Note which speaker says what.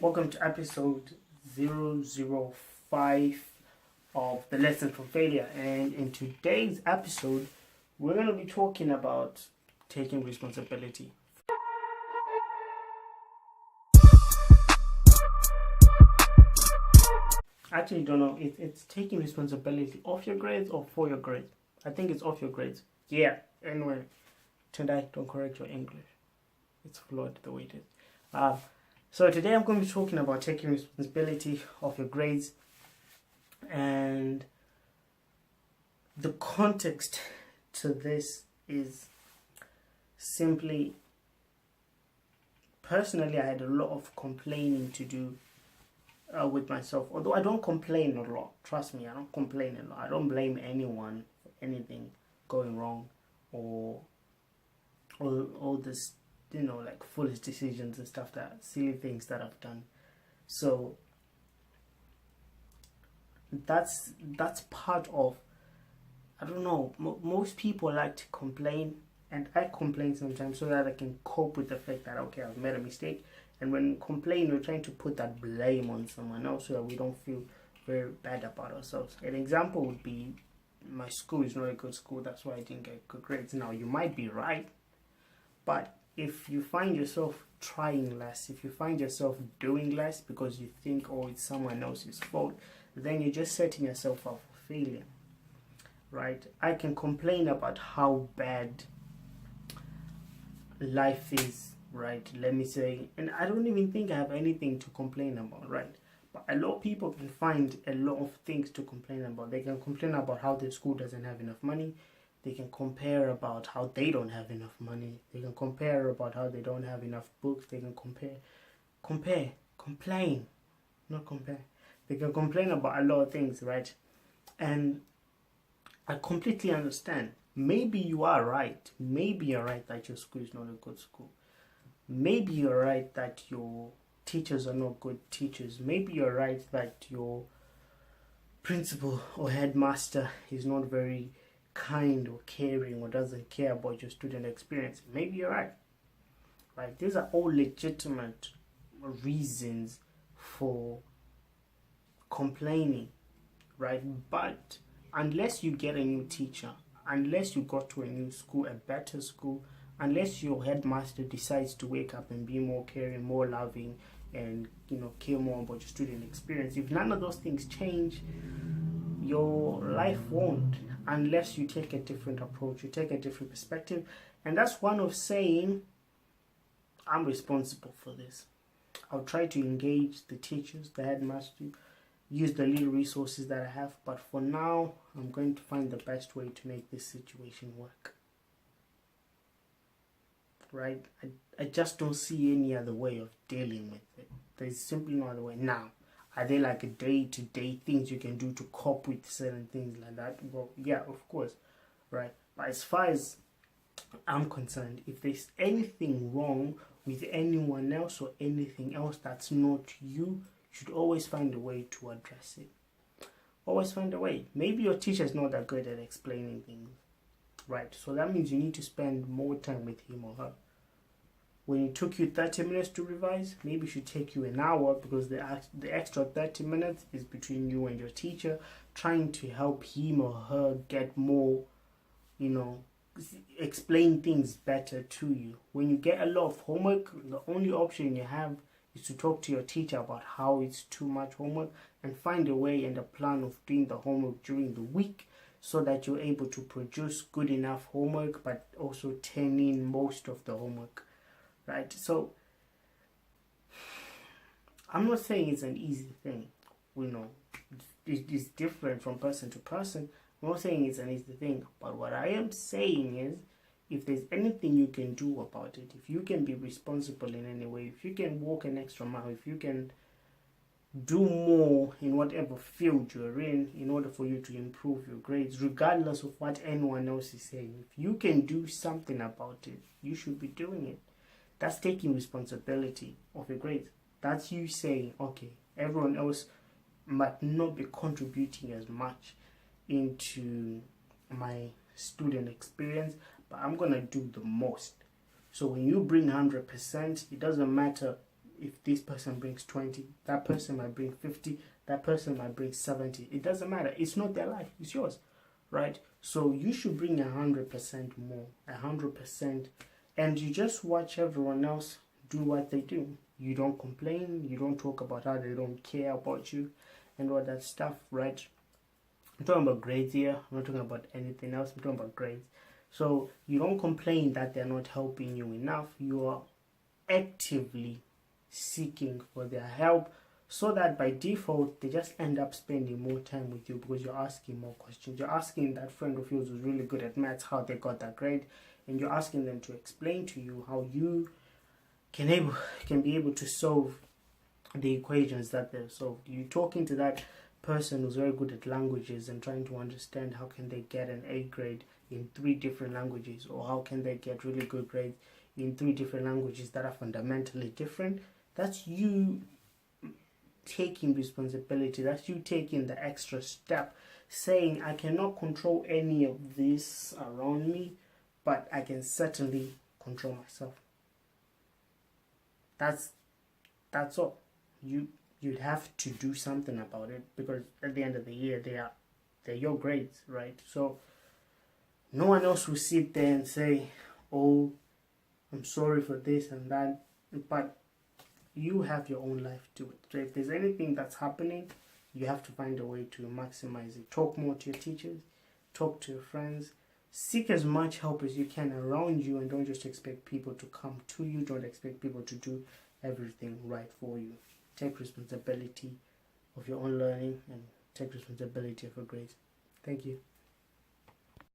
Speaker 1: Welcome to episode 005 of the Lesson from Failure. And in today's episode, we're going to be talking about taking responsibility. I actually don't know. It's taking responsibility of your grades or for your grades. I think it's off your grades. Yeah, anyway, tonight don't correct your English. It's flawed the way it is. So today I'm going to be talking about taking responsibility of your grades, and the context to this is simply, personally I had a lot of complaining to do with myself, although I don't complain a lot. Trust me, I don't complain a lot. I don't blame anyone for anything going wrong or all this, like foolish decisions and stuff, that silly things that I've done. So that's part of, I don't know, most people like to complain, and I complain sometimes so that I can cope with the fact that, okay, I've made a mistake. And when we complain, we're trying to put that blame on someone else so that we don't feel very bad about ourselves. An example would be, my school is not a good school, that's why I didn't get good grades. Now, you might be right, but if you find yourself trying less, if you find yourself doing less because you think, oh, it's someone else's fault, then you're just setting yourself up for failure, right? I can complain about how bad life is, right? Let me say, and I don't even think I have anything to complain about, right? But a lot of people can find a lot of things to complain about. They can complain about how their school doesn't have enough money. They can compare about how they don't have enough money. They can compare about how they don't have enough books. They can complain, not compare. They can complain about a lot of things, right? And I completely understand. Maybe you are right. Maybe you're right that your school is not a good school. Maybe you're right that your teachers are not good teachers. Maybe you're right that your principal or headmaster is not very kind or caring or doesn't care about your student experience. Maybe you're right. Right? These are all legitimate reasons for complaining, right? But unless you get a new teacher, unless you got to a new school, a better school, unless your headmaster decides to wake up and be more caring, more loving, and care more about your student experience, if none of those things change, your life won't, unless you take a different approach, you take a different perspective. And that's one of saying, I'm responsible for this. I'll try to engage the teachers, the headmaster, use the little resources that I have, but for now, I'm going to find the best way to make this situation work. Right? I just don't see any other way of dealing with it. There's simply no other way. Now, are there like a day-to-day things you can do to cope with certain things like that? Well, yeah, of course, right? But as far as I'm concerned, if there's anything wrong with anyone else or anything else that's not you, should always find a way to address it. Always find a way. Maybe your teacher's not that good at explaining things, right? So that means you need to spend more time with him or her. When it took you 30 minutes to revise, maybe it should take you an hour, because the extra 30 minutes is between you and your teacher, trying to help him or her get more, explain things better to you. When you get a lot of homework, the only option you have is to talk to your teacher about how it's too much homework, and find a way and a plan of doing the homework during the week, so that you're able to produce good enough homework, but also turn in most of the homework, right? So I'm not saying it's an easy thing. It's different from person to person. I'm not saying it's an easy thing, but what I am saying is, if there's anything you can do about it, if you can be responsible in any way, if you can walk an extra mile, if you can do more in whatever field you're in order for you to improve your grades, regardless of what anyone else is saying, if you can do something about it, you should be doing it. That's taking responsibility of your grades. That's you saying, okay, everyone else might not be contributing as much into my student experience, but I'm gonna do the most. So when you bring 100%, it doesn't matter if this person brings 20, that person might bring 50, that person might bring 70. It doesn't matter. It's not their life, it's yours, right? So you should bring 100% more, 100%, and you just watch everyone else do what they do. You don't complain, you don't talk about how they don't care about you and all that stuff, right? I'm talking about grades here. I'm not talking about anything else. I'm talking about grades. So you don't complain that they're not helping you enough. You are actively seeking for their help, so that by default they just end up spending more time with you because you're asking more questions. You're asking that friend of yours who's really good at maths how they got that grade, and you're asking them to explain to you how you can be able to solve the equations that they've solved. You're talking to that person who's very good at languages and trying to understand how can they get an A grade in 3 different languages, or how can they get really good grades in 3 different languages that are fundamentally different. That's you taking responsibility. That's you taking the extra step, saying I cannot control any of this around me, but I can certainly control myself. That's all. You'd have to do something about it, because at the end of the year they're your grades, right? So no one else will sit there and say, oh, I'm sorry for this and that, but you have your own life to it. So if there's anything that's happening, you have to find a way to maximize it. Talk more to your teachers, talk to your friends, seek as much help as you can around you, and don't just expect people to come to you. Don't expect people to do everything right for you. Take responsibility of your own learning and take responsibility of your grades. Thank you.